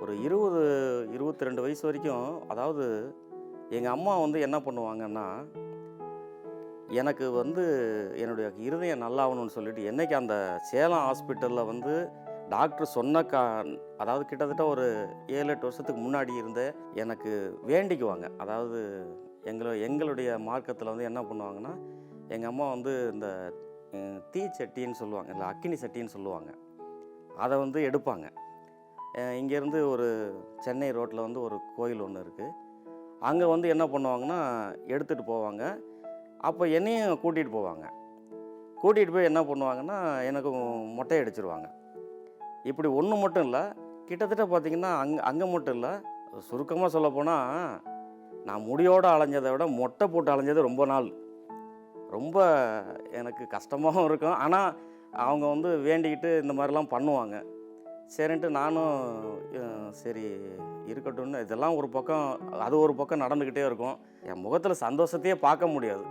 ஒரு 20, 22 வயசு வரைக்கும் அதாவது எங்கள் அம்மா வந்து என்ன பண்ணுவாங்கன்னா, எனக்கு வந்து என்னுடைய இருதயம் நல்லாகணும்னு சொல்லிட்டு, என்னைக்கு அந்த சேலம் ஹாஸ்பிட்டலில் வந்து டாக்டர் சொன்ன அதாவது கிட்டத்தட்ட ஒரு 7, 8 வருஷத்துக்கு முன்னாடி இருந்தே எனக்கு வேண்டிக்குவாங்க. அதாவது எங்களுடைய மார்க்கத்தில் வந்து என்ன பண்ணுவாங்கன்னா, எங்கள் அம்மா வந்து இந்த தீச்சட்டின்னு சொல்லுவாங்க, இல்லை அக்கினி சட்டின்னு சொல்லுவாங்க. அதை வந்து எடுப்பாங்க. இங்கேருந்து ஒரு சென்னை ரோட்டில் வந்து ஒரு கோயில் ஒன்று இருக்குது. அங்கே வந்து என்ன பண்ணுவாங்கன்னா, எடுத்துகிட்டு போவாங்க. அப்போ என்னையும் கூட்டிகிட்டு போவாங்க. கூட்டிகிட்டு போய் என்ன பண்ணுவாங்கன்னா, எனக்கு மொட்டை அடிச்சிருவாங்க. இப்படி ஒன்று மட்டும் இல்லை, கிட்டத்தட்ட பார்த்திங்கன்னா அங்கே மட்டும் இல்லை, சுருக்கமாக சொல்லப்போனால் நான் முடியோடு அலைஞ்சதை விட மொட்டை போட்டு அலைஞ்சது ரொம்ப நாள். ரொம்ப எனக்கு கஷ்டமாகவும் இருக்கும். ஆனால் அவங்க வந்து வேண்டிக்கிட்டு இந்த மாதிரிலாம் பண்ணுவாங்க. சரின்ட்டு நானும் சரி இருக்கட்டும்னு, இதெல்லாம் ஒரு பக்கம், அது ஒரு பக்கம் நடந்துக்கிட்டே இருக்கும். என் முகத்தில் சந்தோஷத்தையே பார்க்க முடியாது.